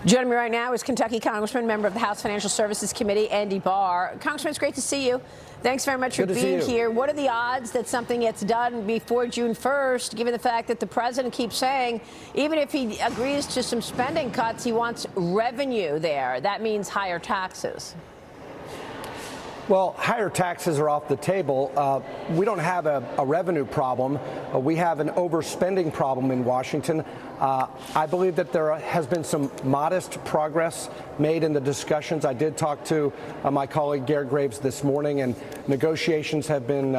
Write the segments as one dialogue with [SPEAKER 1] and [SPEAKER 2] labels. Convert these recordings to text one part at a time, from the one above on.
[SPEAKER 1] Joining me right now is Kentucky Congressman, member of the House Financial Services Committee, Andy Barr. Congressman, it's great to see you. Thanks very much for being here. What are the odds that something gets done before June 1st, given the fact that the president keeps saying, even if he agrees to some spending cuts, he wants revenue there? That means higher taxes.
[SPEAKER 2] Well, higher taxes are off the table. We don't have a revenue problem. We have an overspending problem in Washington. I believe that there has been some modest progress made in the discussions. I did talk to my colleague Garrett Graves this morning, and negotiations have been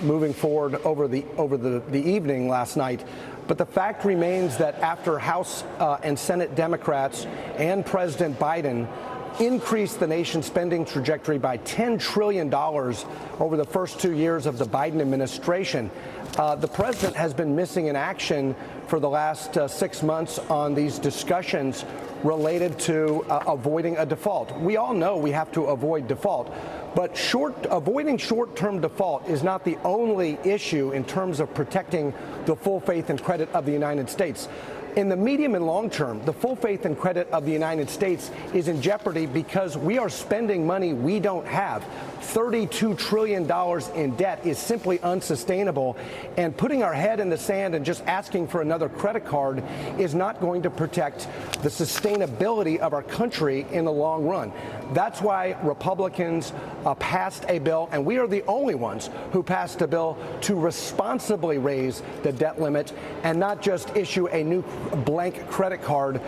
[SPEAKER 2] moving forward over the evening last night. But the fact remains that after House and Senate Democrats and President Biden increased the nation's spending trajectory by $10 trillion over the first 2 years of the Biden administration, the president has been missing in action for the last 6 months on these discussions related to avoiding a default. We all know we have to avoid default, but avoiding short-term default is not the only issue in terms of protecting the full faith and credit of the United States. In the medium and long term, the full faith and credit of the United States is in jeopardy because we are spending money we don't have. $32 trillion in debt is simply unsustainable, and putting our head in the sand and just asking for another credit card is not going to protect the sustainability of our country in the long run. That's why Republicans passed a bill, and we are the only ones who passed a bill to responsibly raise the debt limit and not just issue a new blank credit card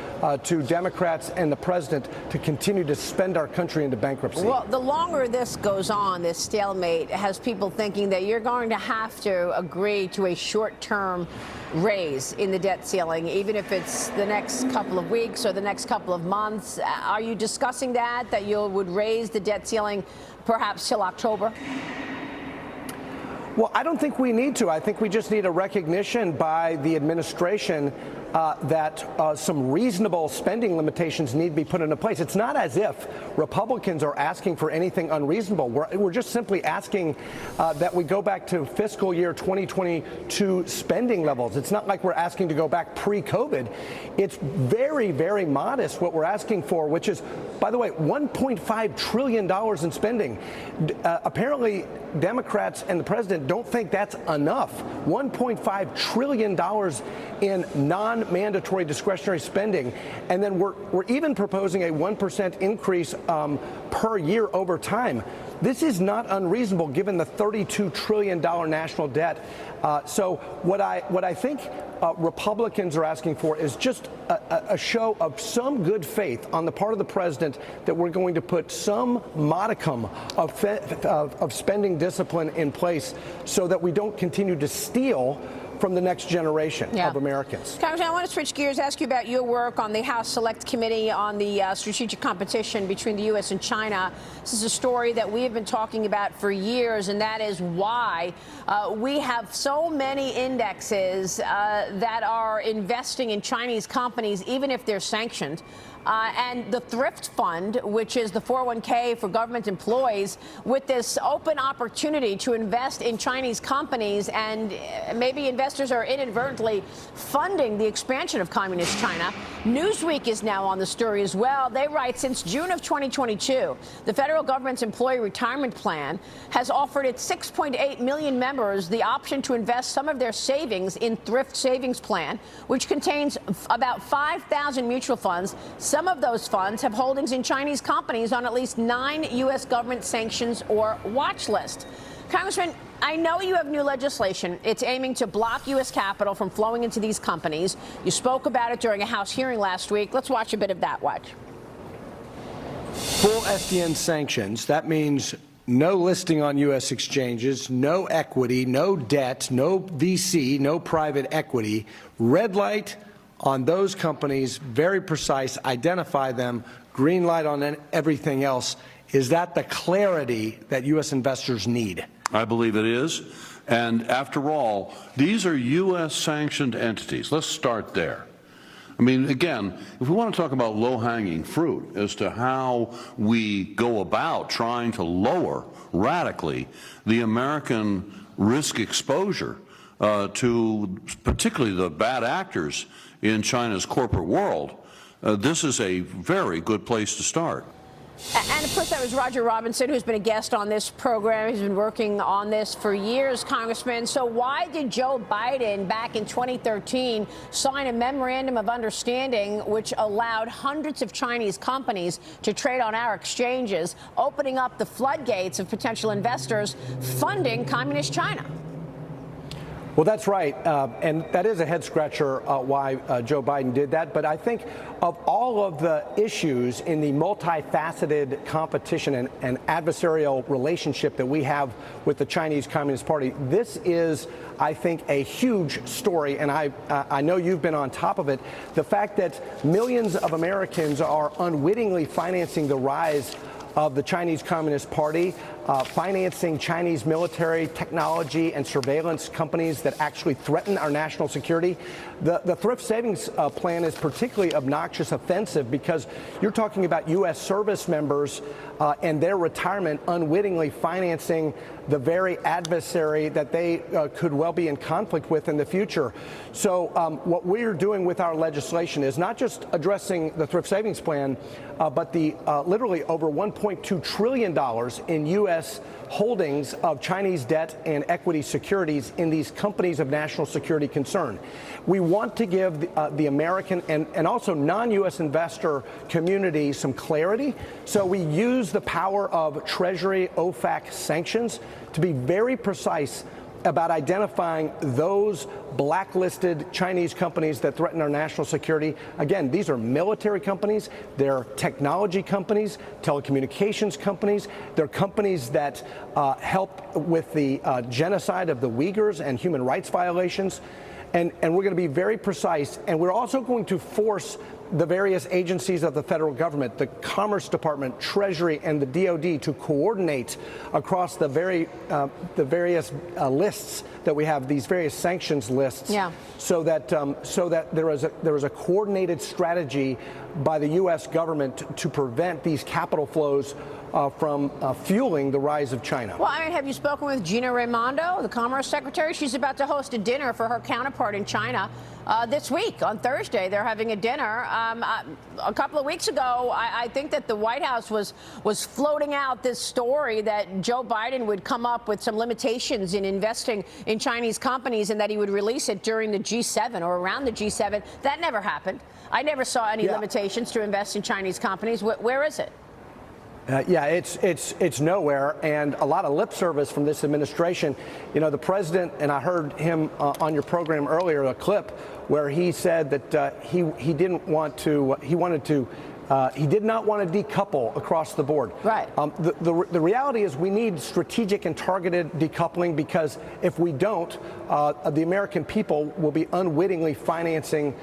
[SPEAKER 2] to Democrats and the president to continue to spend our country into bankruptcy.
[SPEAKER 1] Well, the longer this goes on, this stalemate has people thinking that you're going to have to agree to a short-term raise in the debt ceiling, even if it's the next couple of weeks or the next couple of months. Are you discussing that you would raise the debt ceiling perhaps till October?
[SPEAKER 2] Well, I don't think we need to. I think we just need a recognition by the administration that some reasonable spending limitations need to be put into place. It's not as if Republicans are asking for anything unreasonable. We're just simply asking that we go back to fiscal year 2022 spending levels. It's not like we're asking to go back pre-COVID. It's very, very modest what we're asking for, which is, by the way, $1.5 trillion in spending. Apparently, Democrats and the president don't think that's enough. $1.5 trillion in non-mandatory discretionary spending. And then we're even proposing a 1% increase per year over time. This is not unreasonable given the $32 trillion national debt. So what I think Republicans are asking for is just a show of some good faith on the part of the president that we're going to put some modicum of spending discipline in place so that we don't continue to steal from the next generation of Americans.
[SPEAKER 1] Congressman, I want to switch gears, ask you about your work on the House Select Committee on the strategic competition between the U.S. and China. This is a story that we have been talking about for years, and that is why we have so many indexes that are investing in Chinese companies, even if they're sanctioned. And the Thrift Fund, which is the 401k for government employees, with this open opportunity to invest in Chinese companies, and maybe investors are inadvertently funding the expansion of communist China. Newsweek is now on the story as well. They write, since June of 2022, the federal government's employee retirement plan has offered its 6.8 million members the option to invest some of their savings in Thrift Savings Plan, which contains about 5,000 mutual funds. Some of those funds have holdings in Chinese companies on at least 9 U.S. government sanctions or watch list. Congressman, I know you have new legislation. It's aiming to block U.S. capital from flowing into these companies. You spoke about it during a House hearing last week. Let's watch a bit of that. Watch.
[SPEAKER 2] Full SDN sanctions. That means no listing on U.S. exchanges, no equity, no debt, no VC, no private equity. Red light on those companies, very precise, identify them, green light on everything else. Is that the clarity that U.S. investors need?
[SPEAKER 3] I believe it is. And after all, these are U.S. sanctioned entities. Let's start there. I mean, again, if we want to talk about low-hanging fruit as to how we go about trying to lower radically the American risk exposure to particularly the bad actors in China's corporate world, this is a very good place to start.
[SPEAKER 1] And of course, that was Roger Robinson, who's been a guest on this program. He's been working on this for years, Congressman. So why did Joe Biden, back in 2013, sign a memorandum of understanding which allowed hundreds of Chinese companies to trade on our exchanges, opening up the floodgates of potential investors funding communist China?
[SPEAKER 2] Well, that's right. And that is a head scratcher why Joe Biden did that. But I think of all of the issues in the multifaceted competition and adversarial relationship that we have with the Chinese Communist Party, this is, I think, a huge story. And I know you've been on top of it. The fact that millions of Americans are unwittingly financing the rise of the Chinese Communist Party, financing Chinese military, technology, and surveillance companies that actually threaten our national security. The thrift savings plan is particularly obnoxious, offensive, because you're talking about U.S. service members and their retirement unwittingly financing the very adversary that they could well be in conflict with in the future. So what we're doing with our legislation is not just addressing the thrift savings plan, but the literally over $1.2 trillion in U.S. holdings of Chinese debt and equity securities in these companies of national security concern. We want to give the American and also non-U.S. investor community some clarity. So we use the power of Treasury OFAC sanctions to be very precise about identifying those blacklisted Chinese companies that threaten our national security. Again, these are military companies, they're technology companies, telecommunications companies, they're companies that help with the genocide of the Uyghurs and human rights violations. And we're going to be very precise, and we're also going to force the various agencies of the federal government, the Commerce Department, Treasury, and the DOD to coordinate across the various lists that we have, these various sanctions lists, so that there is a coordinated strategy by the U.S. government to prevent these capital flows from fueling the rise of China.
[SPEAKER 1] Well, I mean, have you spoken with Gina Raimondo, the Commerce Secretary? She's about to host a dinner for her counterpart in China this week. On Thursday, they're having a dinner. A couple of weeks ago, I think that the White House was floating out this story that Joe Biden would come up with some limitations in investing in Chinese companies and that he would release it during the G7 or around the G7. That never happened. I never saw any limitations to invest in Chinese companies. Where is it?
[SPEAKER 2] Yeah, it's nowhere, and a lot of lip service from this administration. You know, the president, and I heard him on your program earlier, a clip where he said that he didn't want to, he did not want to decouple across the board.
[SPEAKER 1] Right.
[SPEAKER 2] The reality is we need strategic and targeted decoupling, because if we don't, the American people will be unwittingly financing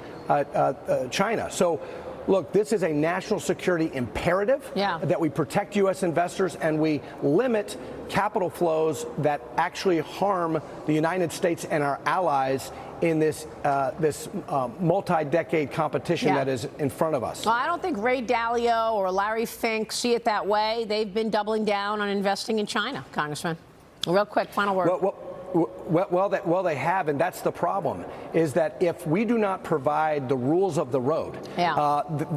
[SPEAKER 2] China. So, look, this is a national security imperative that we protect U.S. investors and we limit capital flows that actually harm the United States and our allies in this multi-decade competition that is in front of us.
[SPEAKER 1] Well, I don't think Ray Dalio or Larry Fink see it that way. They've been doubling down on investing in China, Congressman. Real quick, final word.
[SPEAKER 2] Well, they have, and that's the problem, is that if we do not provide the rules of the road,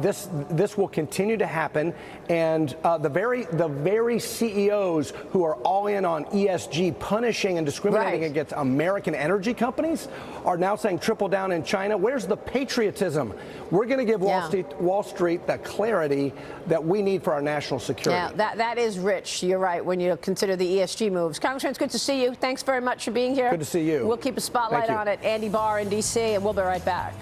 [SPEAKER 2] this will continue to happen, and the very CEOs who are all in on ESG, punishing and discriminating against American energy companies, are now saying triple down in China. Where's the patriotism? We're going to give Wall Street the clarity that we need for our national security.
[SPEAKER 1] Yeah, that is rich. You're right when you consider the ESG moves. Congressman, it's good to see you. Thanks very much for being here.
[SPEAKER 2] Good to see you.
[SPEAKER 1] We'll keep a spotlight on it. Andy Barr in D.C., and we'll be right back.